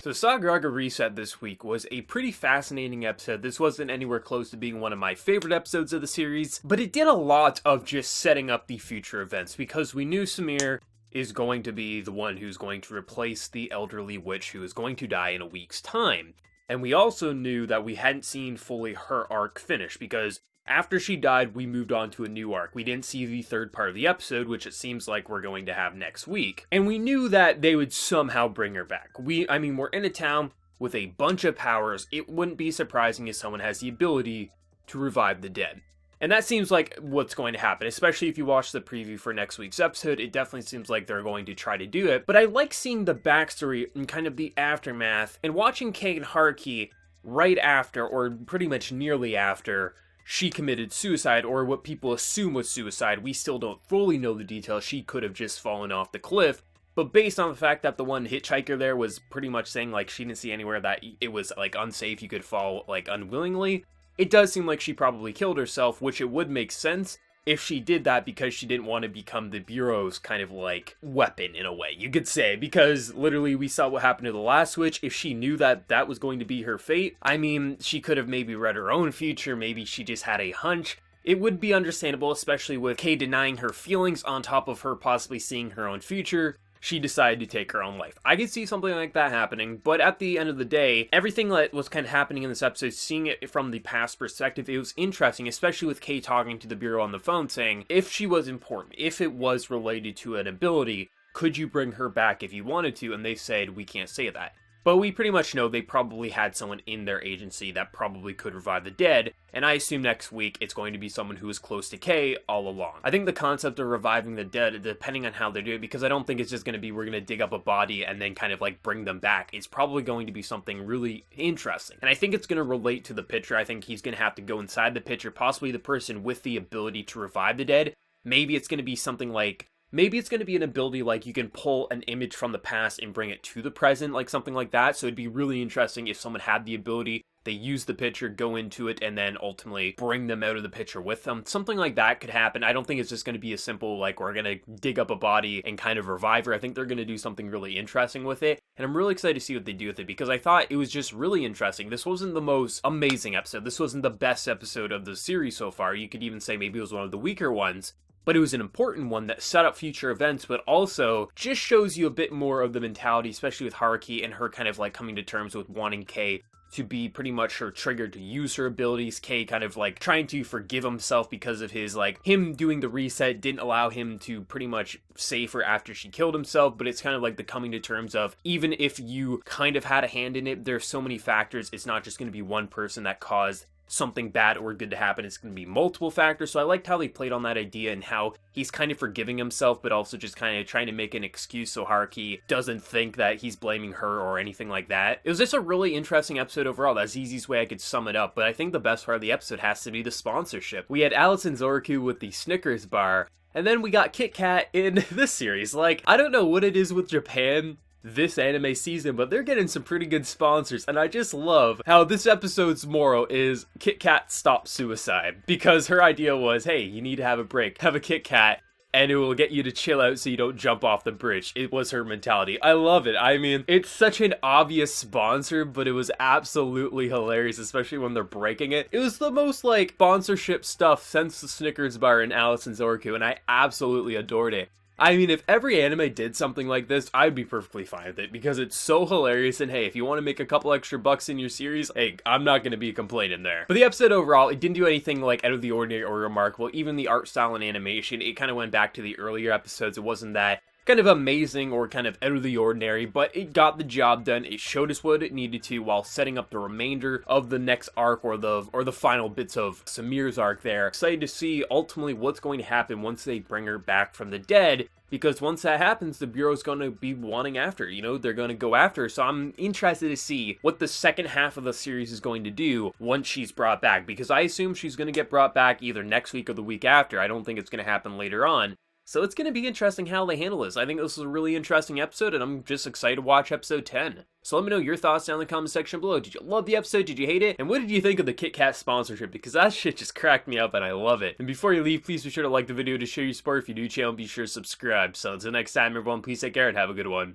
So Sagrada Reset this week was a pretty fascinating episode. This wasn't anywhere close to being one of my favorite episodes of the series, but it did a lot of just setting up the future events because we knew Samir is going to be the one who's going to replace the elderly witch who is going to die in a week's time. And we also knew that we hadn't seen fully her arc finish because after she died, we moved on to a new arc. We didn't see the third part of the episode, which it seems like we're going to have next week. And we knew that they would somehow bring her back. We're in a town with a bunch of powers. It wouldn't be surprising if someone has the ability to revive the dead. And that seems like what's going to happen, especially if you watch the preview for next week's episode. It definitely seems like they're going to try to do it. But I like seeing the backstory and kind of the aftermath, and watching Kei and Haruki right after, or pretty much nearly after, she committed suicide, or what people assume was suicide. We still don't fully know the details. She could have just fallen off the cliff. But based on the fact that the one hitchhiker there was pretty much saying, like, she didn't see anywhere that it was, like, unsafe, you could fall, like, unwillingly, it does seem like she probably killed herself, which it would make sense if she did that because she didn't want to become the Bureau's kind of, like, weapon, in a way, you could say. Because, literally, we saw what happened to the last witch. If she knew that that was going to be her fate, I mean, she could have maybe read her own future, maybe she just had a hunch. It would be understandable, especially with Kei denying her feelings on top of her possibly seeing her own future. She decided to take her own life. I could see something like that happening, but at the end of the day, everything that was kind of happening in this episode, seeing it from the past perspective, it was interesting, especially with Kei talking to the Bureau on the phone saying, if she was important, if it was related to an ability, could you bring her back if you wanted to? And they said, we can't say that. But we pretty much know they probably had someone in their agency that probably could revive the dead, and I assume next week it's going to be someone who is close to Kei all along. I think the concept of reviving the dead, depending on how they do it, because I don't think it's just going to be we're going to dig up a body and then kind of like bring them back. It's probably going to be something really interesting. And I think it's going to relate to the picture. I think he's going to have to go inside the picture, possibly the person with the ability to revive the dead. Maybe it's going to be something like, maybe it's going to be an ability like you can pull an image from the past and bring it to the present, like something like that. So it'd be really interesting if someone had the ability, they use the picture, go into it, and then ultimately bring them out of the picture with them. Something like that could happen. I don't think it's just going to be a simple, like, we're going to dig up a body and kind of revive her. I think they're going to do something really interesting with it. And I'm really excited to see what they do with it because I thought it was just really interesting. This wasn't the most amazing episode. This wasn't the best episode of the series so far. You could even say maybe it was one of the weaker ones. But it was an important one that set up future events, but also just shows you a bit more of the mentality, especially with Haruki and her kind of like coming to terms with wanting Kei to be pretty much her trigger to use her abilities. Kei kind of like trying to forgive himself because of his like him doing the reset didn't allow him to pretty much save her after she killed himself. But it's kind of like the coming to terms of even if you kind of had a hand in it, there's so many factors. It's not just going to be one person that caused something bad or good to happen. It's going to be multiple factors. So I liked how they played on that idea and how he's kind of forgiving himself, but also just kind of trying to make an excuse so Haruki doesn't think that he's blaming her or anything like that. It was just a really interesting episode overall. That's the easiest way I could sum it up. But I think the best part of the episode has to be the sponsorship. We had Alice and Zoroku with the Snickers bar, and then we got KitKat in this series. Like, I don't know what it is with Japan this anime season, but they're getting some pretty good sponsors, and I just love how this episode's moral is KitKat stop suicide, because her idea was, hey, you need to have a break, have a KitKat, and it will get you to chill out so you don't jump off the bridge. It was her mentality. I love it. I mean, it's such an obvious sponsor, but it was absolutely hilarious, especially when they're breaking it. It was the most, like, sponsorship stuff since the Snickers bar in Alice and Zoroku, and I absolutely adored it. I mean, if every anime did something like this, I'd be perfectly fine with it because it's so hilarious, and hey, if you want to make a couple extra bucks in your series, hey, I'm not going to be complaining there. But the episode overall, it didn't do anything like out of the ordinary or remarkable. Even the art style and animation, it kind of went back to the earlier episodes. It wasn't that kind of amazing or kind of out of the ordinary, but it got the job done. It showed us what it needed to while setting up the remainder of the next arc or the final bits of Samir's arc there. Excited to see ultimately what's going to happen once they bring her back from the dead, because once that happens, the Bureau's going to be wanting after her. You know, they're going to go after her. So I'm interested to see what the second half of the series is going to do once she's brought back, because I assume she's going to get brought back either next week or the week after. I don't think it's going to happen later on. So it's going to be interesting how they handle this. I think this is a really interesting episode, and I'm just excited to watch episode 10. So let me know your thoughts down in the comment section below. Did you love the episode? Did you hate it? And what did you think of the KitKat sponsorship? Because that shit just cracked me up, and I love it. And before you leave, please be sure to like the video to show your support. If you do channel, be sure to subscribe. So until next time, everyone, please take care and have a good one.